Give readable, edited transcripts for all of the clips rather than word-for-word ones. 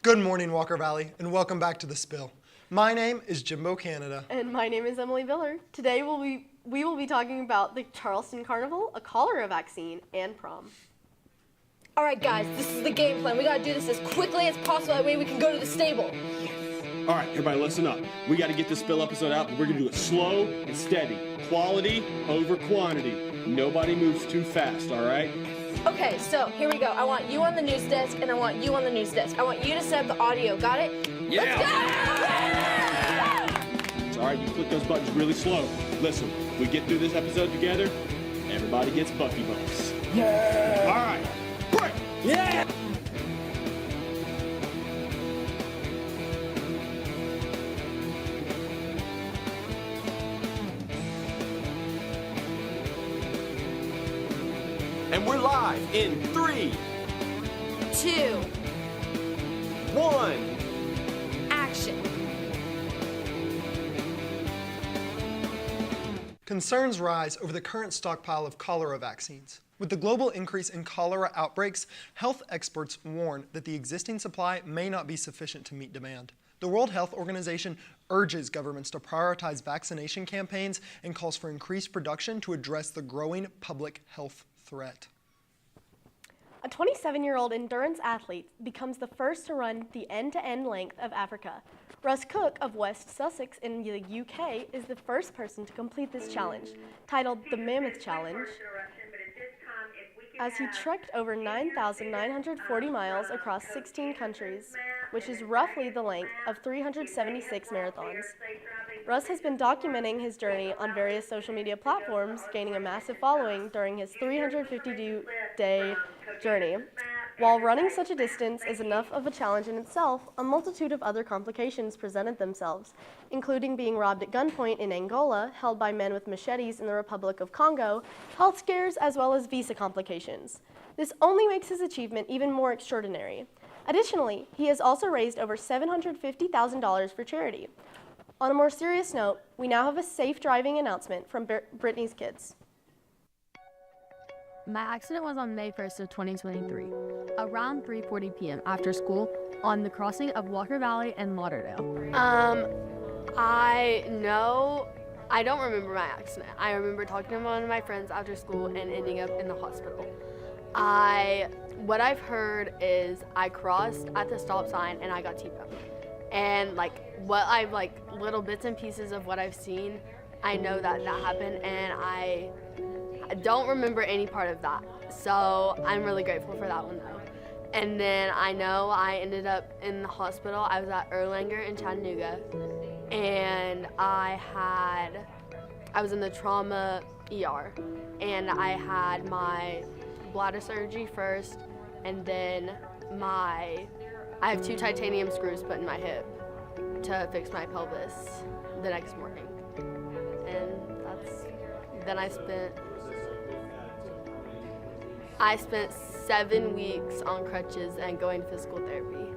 Good morning, Walker Valley, and welcome back to The Spill. My name is Jimbo Canada. And my name is Emily Viller. Today we will be talking about the Charleston Carnival, a cholera vaccine, and prom. All right, guys, this is the game plan. We gotta do this as quickly as possible. That way we can go to the stable. All right, everybody, listen up. We got to get this Spill episode out, but we're going to do it slow and steady. Quality over quantity. Nobody moves too fast, all right? Okay, so here we go. I want you on the news desk, and I want you on the news desk. I want you to set up the audio. Got it? Yeah! Let's go! It's all right, you click those buttons really slow. Listen, we get through this episode together, everybody gets Bucky Bucks. Yeah! All right, break! Yeah! And we're live in 3, 2, 1. action. Concerns rise over the current stockpile of cholera vaccines. With the global increase in cholera outbreaks, health experts warn that the existing supply may not be sufficient to meet demand. The World Health Organization urges governments to prioritize vaccination campaigns and calls for increased production to address the growing public health threat. A 27-year-old endurance athlete becomes the first to run the end-to-end length of Africa. Russ Cook of West Sussex in the UK is the first person to complete this challenge, titled the Mammoth Challenge, as he trekked over 9,940 miles across 16 countries, which is roughly the length of 376 marathons. Russ has been documenting his journey on various social media platforms, gaining a massive following during his 352-day journey. While running such a distance is enough of a challenge in itself, a multitude of other complications presented themselves, including being robbed at gunpoint in Angola, held by men with machetes in the Republic of Congo, health scares, as well as visa complications. This only makes his achievement even more extraordinary. Additionally, he has also raised over $750,000 for charity. On a more serious note, we now have a safe driving announcement from Brittany's kids. My accident was on May 1st of 2023, around 3:40 p.m. after school on the crossing of Walker Valley and Lauderdale. I don't remember my accident. I remember talking to one of my friends after school and ending up in the hospital. What I've heard is I crossed at the stop sign and I got T-boned. And little bits and pieces of what I've seen, I know that happened, and I don't remember any part of that. So I'm really grateful for that one though. And then I know I ended up in the hospital. I was at Erlanger in Chattanooga, and I was in the trauma ER, and I had my bladder surgery first, and then I have 2 titanium screws put in my hip to fix my pelvis the next morning. And then I spent 7 weeks on crutches and going to physical therapy,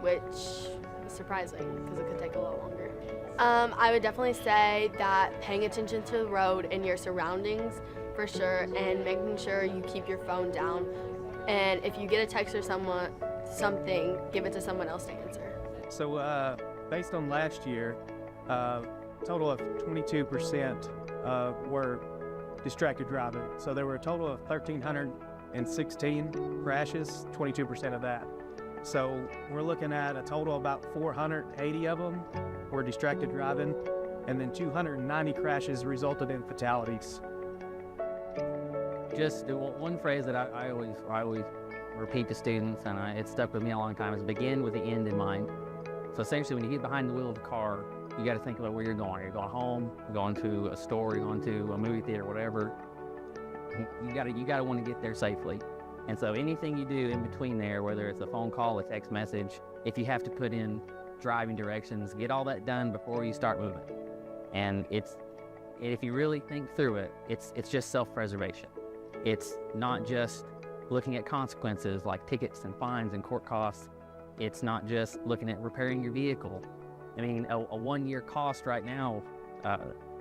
which is surprising because it could take a lot longer. I would definitely say that paying attention to the road and your surroundings for sure, and making sure you keep your phone down. And if you get a text or something, give it to someone else to answer. So based on last year, total of 22% were distracted driving. So there were a total of 1,316 crashes, 22% of that. So we're looking at a total of about 480 of them were distracted driving, and then 290 crashes resulted in fatalities. Just one phrase that I always repeat to students, and it stuck with me a long time, is begin with the end in mind. So essentially, when you get behind the wheel of the car, you got to think about where you're going. You're going home, you're going to a store, you're going to a movie theater, whatever. You got to want to get there safely. And so anything you do in between there, whether it's a phone call, a text message, if you have to put in driving directions, get all that done before you start moving. And if you really think through it, it's just self-preservation. It's not just looking at consequences like tickets and fines and court costs. It's not just looking at repairing your vehicle. I mean, a 1-year cost right now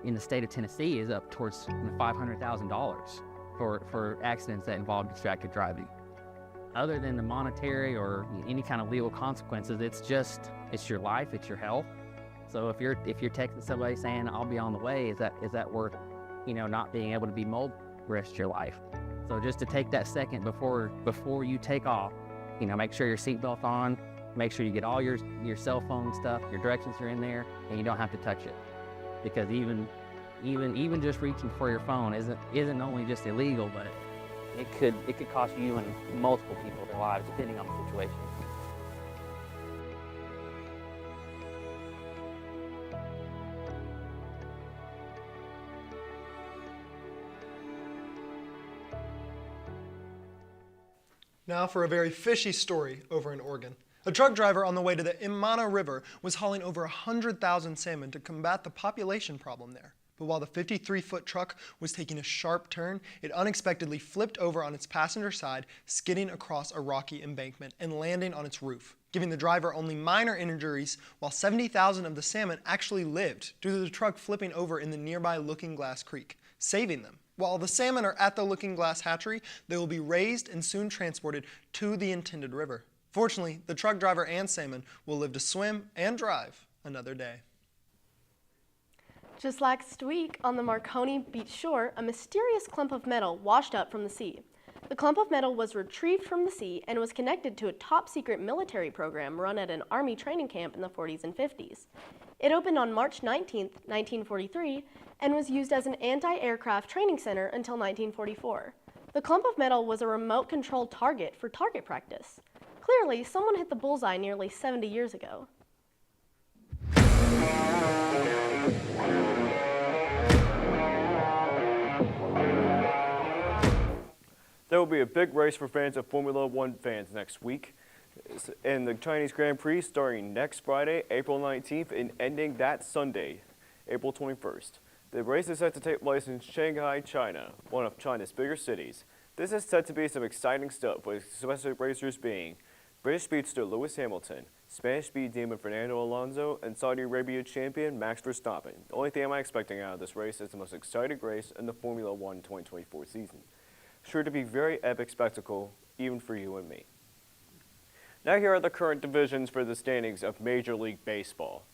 in the state of Tennessee is up towards $500,000 for accidents that involve distracted driving. other than the monetary or any kind of legal consequences, it's your life, it's your health. So if you're texting somebody saying I'll be on the way, is that worth, not being able to be mobile the rest of your life? So just to take that second before you take off, make sure your seatbelt's on, make sure you get all your cell phone stuff, your directions are in there, and you don't have to touch it. Because even just reaching for your phone isn't only just illegal, but it could cost you and multiple people their lives depending on the situation. Now for a very fishy story over in Oregon. A truck driver on the way to the Imana River was hauling over 100,000 salmon to combat the population problem there. But while the 53-foot truck was taking a sharp turn, it unexpectedly flipped over on its passenger side, skidding across a rocky embankment and landing on its roof, giving the driver only minor injuries, while 70,000 of the salmon actually lived due to the truck flipping over in the nearby Looking Glass Creek, saving them. While the salmon are at the Looking Glass hatchery, they will be raised and soon transported to the intended river. Fortunately, the truck driver and salmon will live to swim and drive another day. Just last week, on the Marconi Beach shore, a mysterious clump of metal washed up from the sea. The clump of metal was retrieved from the sea and was connected to a top-secret military program run at an Army training camp in the 40s and 50s. It opened on March 19, 1943, and was used as an anti-aircraft training center until 1944. The clump of metal was a remote-controlled target for target practice. Clearly, someone hit the bullseye nearly 70 years ago. There will be a big race for fans of Formula One fans next week in the Chinese Grand Prix starting next Friday, April 19th, and ending that Sunday, April 21st. The race is set to take place in Shanghai, China, one of China's bigger cities. This is set to be some exciting stuff, with specific racers being British speedster Lewis Hamilton, Spanish speed demon Fernando Alonso, and Saudi Arabia champion Max Verstappen. The only thing I'm expecting out of this race is the most exciting race in the Formula One 2024 season. Sure to be very epic spectacle, even for you and me. Now here are the current divisions for the standings of Major League Baseball.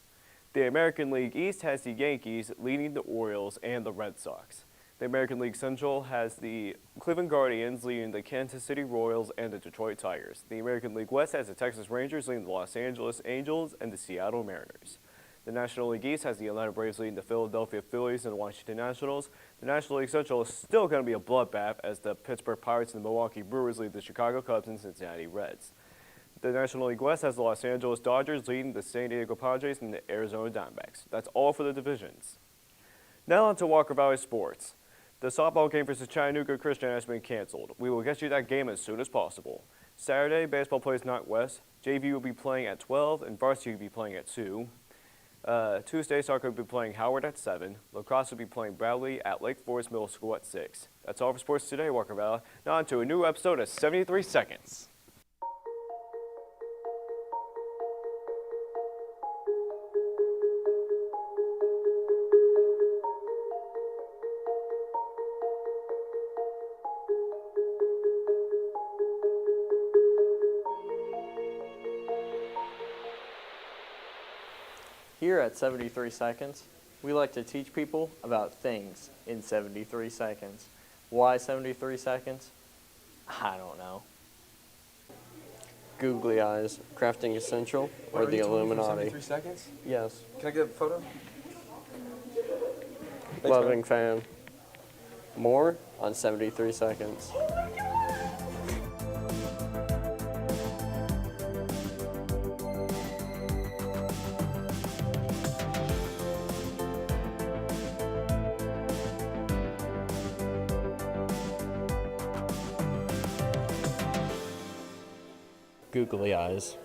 The American League East has the Yankees leading the Orioles and the Red Sox. The American League Central has the Cleveland Guardians leading the Kansas City Royals and the Detroit Tigers. The American League West has the Texas Rangers leading the Los Angeles Angels and the Seattle Mariners. The National League East has the Atlanta Braves leading the Philadelphia Phillies and the Washington Nationals. The National League Central is still going to be a bloodbath as the Pittsburgh Pirates and the Milwaukee Brewers lead the Chicago Cubs and Cincinnati Reds. The National League West has the Los Angeles Dodgers leading the San Diego Padres and the Arizona Diamondbacks. That's all for the divisions. Now on to Walker Valley Sports. The softball game versus Chattanooga Christian has been canceled. We will get you that game as soon as possible. Saturday, baseball plays Knox West. JV will be playing at 12 and varsity will be playing at 2. Tuesday, soccer will be playing Howard at 7. Lacrosse will be playing Bradley at Lake Forest Middle School at 6. That's all for sports today, Walker Valley. Now on to a new episode of 73 Seconds. Here at 73 Seconds, we like to teach people about things in 73 seconds. Why 73 seconds? I don't know. Googly eyes, crafting essential, or the Illuminati. 73 seconds? Yes. Can I get a photo? Thanks, Loving fan. More on 73 Seconds. Googly eyes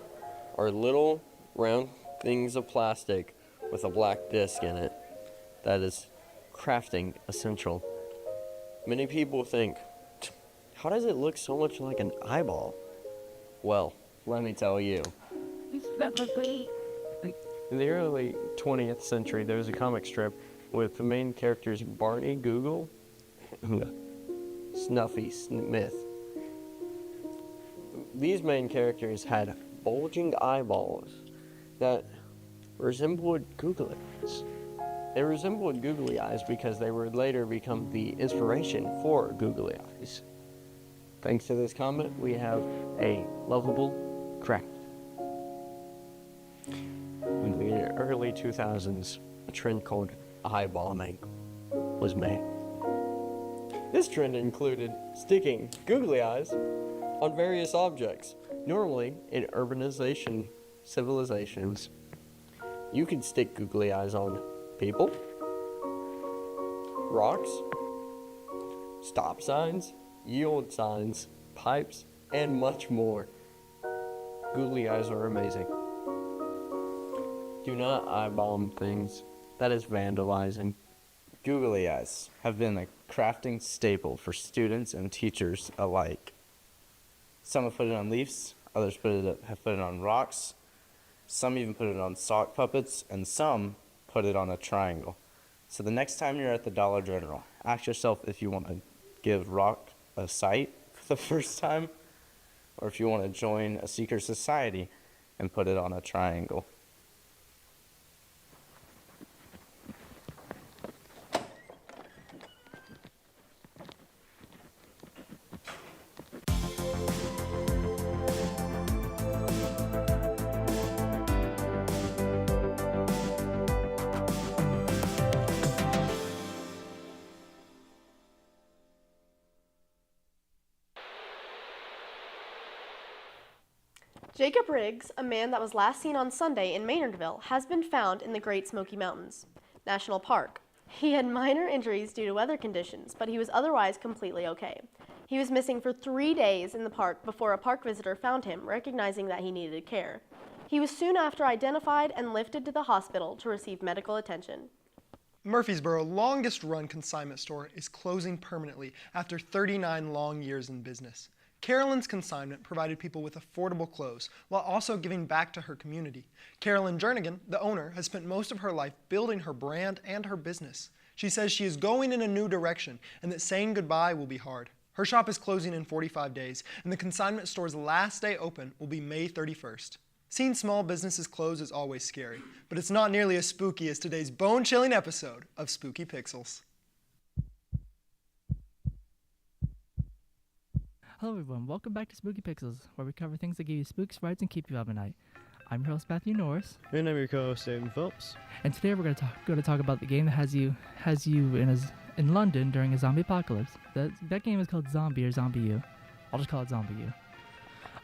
are little round things of plastic with a black disc in it. That is crafting essential. Many people think, how does it look so much like an eyeball? Well, let me tell you. In the early 20th century, there was a comic strip with the main characters Barney Google, Snuffy Smith. These main characters had bulging eyeballs that resembled googly eyes. They resembled googly eyes because they would later become the inspiration for googly eyes. Thanks to this comment, we have a lovable craft. In the early 2000s, a trend called eyebalming was made. This trend included sticking googly eyes on various objects. Normally, in urbanization civilizations, you could stick googly eyes on people, rocks, stop signs, yield signs, pipes, and much more. Googly eyes are amazing. Do not eyeball things. That is vandalizing. Googly eyes have been a crafting staple for students and teachers alike. Some have put it on leaves, others have put it on rocks, some even put it on sock puppets, and some put it on a triangle. So the next time you're at the Dollar General, ask yourself if you want to give rock a sight for the first time, or if you want to join a secret society and put it on a triangle. Jacob Riggs, a man that was last seen on Sunday in Maynardville, has been found in the Great Smoky Mountains National Park. He had minor injuries due to weather conditions, but he was otherwise completely okay. He was missing for 3 days in the park before a park visitor found him, recognizing that he needed care. He was soon after identified and lifted to the hospital to receive medical attention. Murfreesboro's longest-run consignment store is closing permanently after 39 long years in business. Carolyn's Consignment provided people with affordable clothes while also giving back to her community. Carolyn Jernigan, the owner, has spent most of her life building her brand and her business. She says she is going in a new direction and that saying goodbye will be hard. Her shop is closing in 45 days, and the consignment store's last day open will be May 31st. Seeing small businesses close is always scary, but it's not nearly as spooky as today's bone-chilling episode of Spooky Pixels. Hello everyone, welcome back to Spooky Pixels, where we cover things that give you spooks, frights, and keep you up at night. I'm your host Matthew Norris. And I'm your co-host David Phelps. And today we're going to talk about the game that has you in London during a zombie apocalypse. That game is called Zombie or Zombie U. I'll just call it Zombie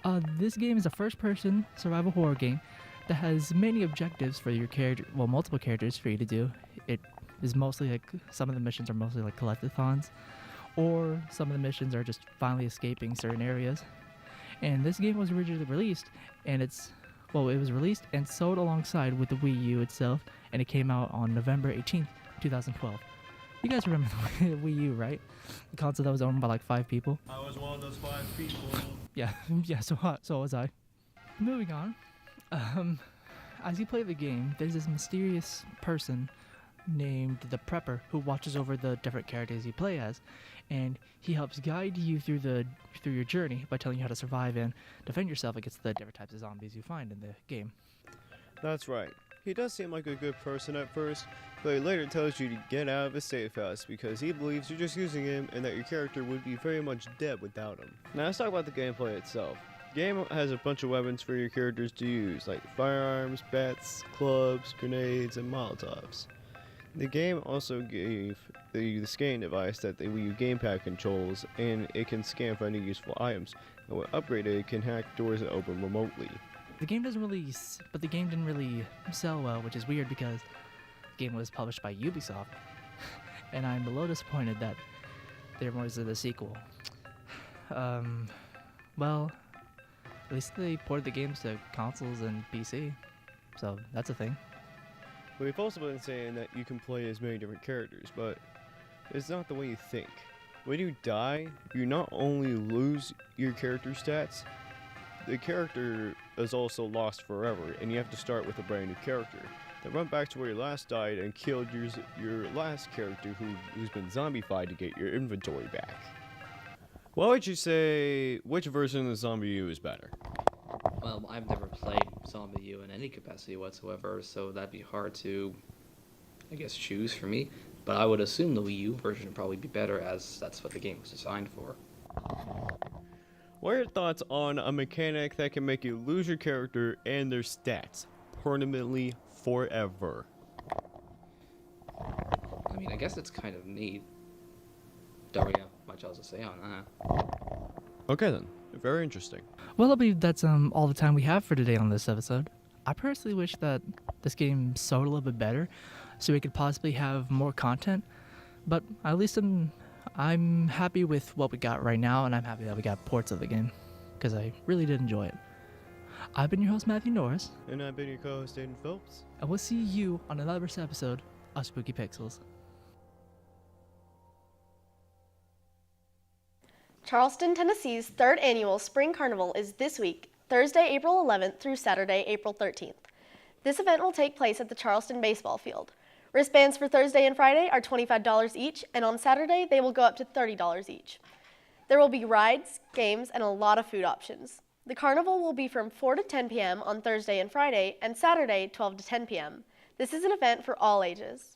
U. This game is a first-person survival horror game that has many objectives for your character, well, multiple characters for you to do. It is mostly like, some of the missions are mostly like collectathons, or some of the missions are just finally escaping certain areas. And this game was originally released, and it was released and sold alongside with the Wii U itself, and it came out on November 18th, 2012. You guys remember the Wii U, right? The console that was owned by like 5 people. I was one of those 5 people. Yeah, so was I. Moving on. As you play the game, there's this mysterious person named the Prepper who watches over the different characters you play as, and he helps guide you through your journey by telling you how to survive and defend yourself against the different types of zombies you find in the game. That's right. He does seem like a good person at first, but he later tells you to get out of his safe house because he believes you're just using him and that your character would be very much dead without him. Now let's talk about the gameplay itself. The game has a bunch of weapons for your characters to use, like firearms, bats, clubs, grenades, and Molotovs. The game also gave the scanning device that the Wii U gamepad controls, and it can scan for any useful items. And when upgraded, it can hack doors that open remotely. The game didn't really sell well, which is weird because the game was published by Ubisoft, and I'm a little disappointed that there wasn't a sequel. Well, at least they ported the games to consoles and PC, so that's a thing. We've also been saying that you can play as many different characters, but it's not the way you think. When you die, you not only lose your character stats, the character is also lost forever, and you have to start with a brand new character. Then run back to where you last died and killed your last character who's been zombified to get your inventory back. Why would you say which version of Zombie U is better? Well, I've never played Zombie U in any capacity whatsoever, so that'd be hard to, I guess, choose for me. But I would assume the Wii U version would probably be better, as that's what the game was designed for. What are your thoughts on a mechanic that can make you lose your character and their stats permanently forever? I mean, I guess it's kind of neat. Don't really have much else to say on that. Okay then, very interesting. Well, I believe that's all the time we have for today on this episode. I personally wish that this game sold a little bit better, so we could possibly have more content. But at least I'm happy with what we got right now, and I'm happy that we got ports of the game, because I really did enjoy it. I've been your host, Matthew Norris. And I've been your co-host, Aiden Phillips. And we'll see you on another episode of Spooky Pixels. Charleston, Tennessee's 3rd annual Spring Carnival is this week, Thursday, April 11th through Saturday, April 13th. This event will take place at the Charleston baseball field. Wristbands for Thursday and Friday are $25 each, and on Saturday they will go up to $30 each. There will be rides, games, and a lot of food options. The carnival will be from 4 to 10 p.m. on Thursday and Friday, and Saturday 12 to 10 p.m. This is an event for all ages.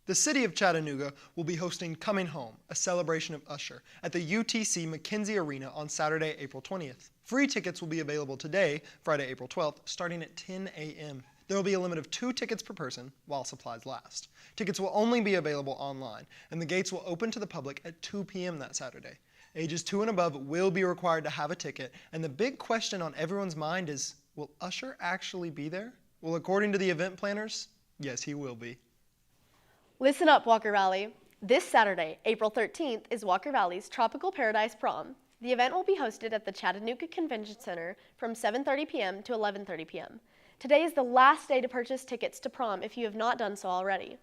The city of Chattanooga will be hosting Coming Home, a celebration of Usher, at the UTC McKenzie Arena on Saturday, April 20th. Free tickets will be available today, Friday, April 12th, starting at 10 a.m. There will be a limit of 2 tickets per person while supplies last. Tickets will only be available online, and the gates will open to the public at 2 p.m. that Saturday. Ages 2 and above will be required to have a ticket, and the big question on everyone's mind is, will Usher actually be there? Well, according to the event planners, yes, he will be. Listen up, Walker Valley. This Saturday, April 13th, is Walker Valley's Tropical Paradise Prom. The event will be hosted at the Chattanooga Convention Center from 7:30 p.m. to 11:30 p.m. Today is the last day to purchase tickets to prom if you have not done so already.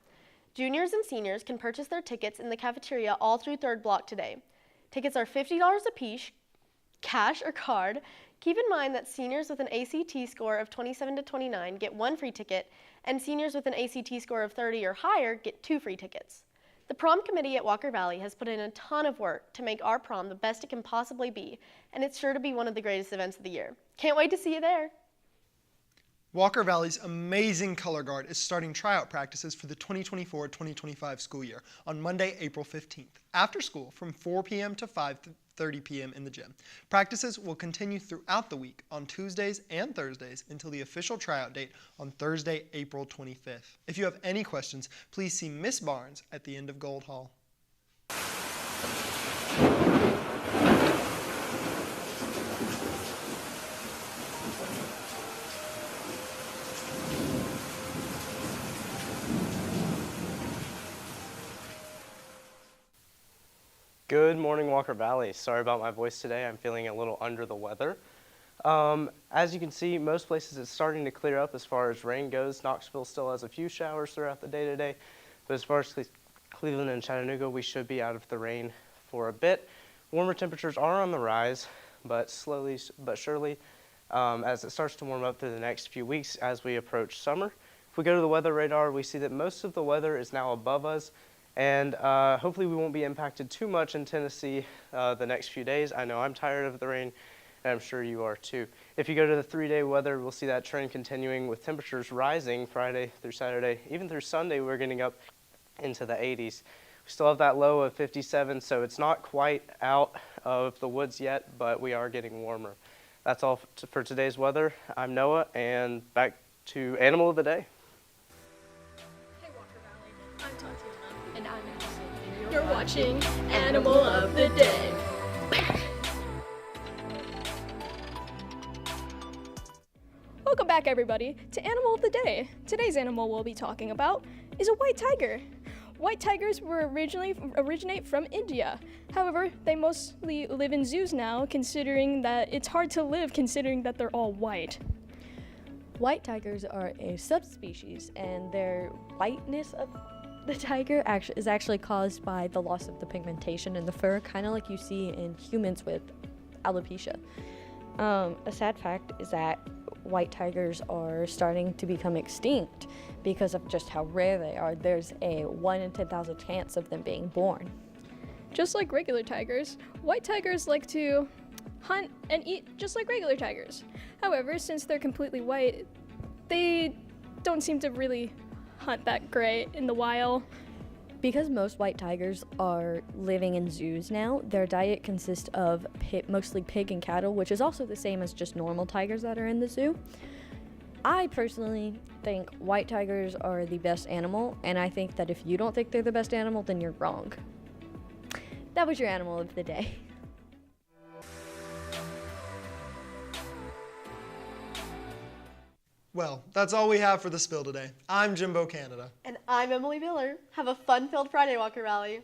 Juniors and seniors can purchase their tickets in the cafeteria all through 3rd Block today. Tickets are $50 apiece, cash or card. Keep in mind that seniors with an ACT score of 27 to 29 get 1 free ticket, and seniors with an ACT score of 30 or higher get 2 free tickets. The prom committee at Walker Valley has put in a ton of work to make our prom the best it can possibly be, and it's sure to be one of the greatest events of the year. Can't wait to see you there. Walker Valley's amazing color guard is starting tryout practices for the 2024-2025 school year on Monday, April 15th, after school from 4 p.m. to 5:30 p.m. in the gym. Practices will continue throughout the week on Tuesdays and Thursdays until the official tryout date on Thursday, April 25th. If you have any questions, please see Miss Barnes at the end of Gold Hall. Good morning, Walker Valley. Sorry about my voice today. I'm feeling a little under the weather. As you can see, most places it's starting to clear up as far as rain goes. Knoxville still has a few showers throughout the day today, but as far as Cleveland and Chattanooga, we should be out of the rain for a bit. Warmer temperatures are on the rise, but slowly but surely, as it starts to warm up through the next few weeks as we approach summer. If we go to the weather radar, we see that most of the weather is now above us, and hopefully we won't be impacted too much in Tennessee the next few days. I know I'm tired of the rain, and I'm sure you are too. If you go to the 3-day weather, we'll see that trend continuing with temperatures rising Friday through Saturday. Even through Sunday, we're getting up into the 80s. We still have that low of 57, so it's not quite out of the woods yet, but we are getting warmer. That's all for today's weather. I'm Noah, and back to Animal of the Day. I'm Tatiana. And I'm Madison. You're watching Animal of the Day. Welcome back, everybody, to Animal of the Day. Today's animal we'll be talking about is a white tiger. White tigers originate from India. However, they mostly live in zoos now, considering that it's hard to live considering that they're all white. White tigers are a subspecies, and their whiteness of the tiger is actually caused by the loss of the pigmentation in the fur, kind of like you see in humans with alopecia. A sad fact is that white tigers are starting to become extinct because of just how rare they are. There's a 1 in 10,000 chance of them being born. Just like regular tigers, white tigers like to hunt and eat just like regular tigers. However, since they're completely white, they don't seem to really hunt that great in the wild. Because most white tigers are living in zoos now, their diet consists of mostly pig and cattle, which is also the same as just normal tigers that are in the zoo. I personally think white tigers are the best animal, and I think that if you don't think they're the best animal, then you're wrong. That was your animal of the day. Well, that's all we have for the spill today. I'm Jimbo Canada. And I'm Emily Miller. Have a fun-filled Friday, Walker Valley.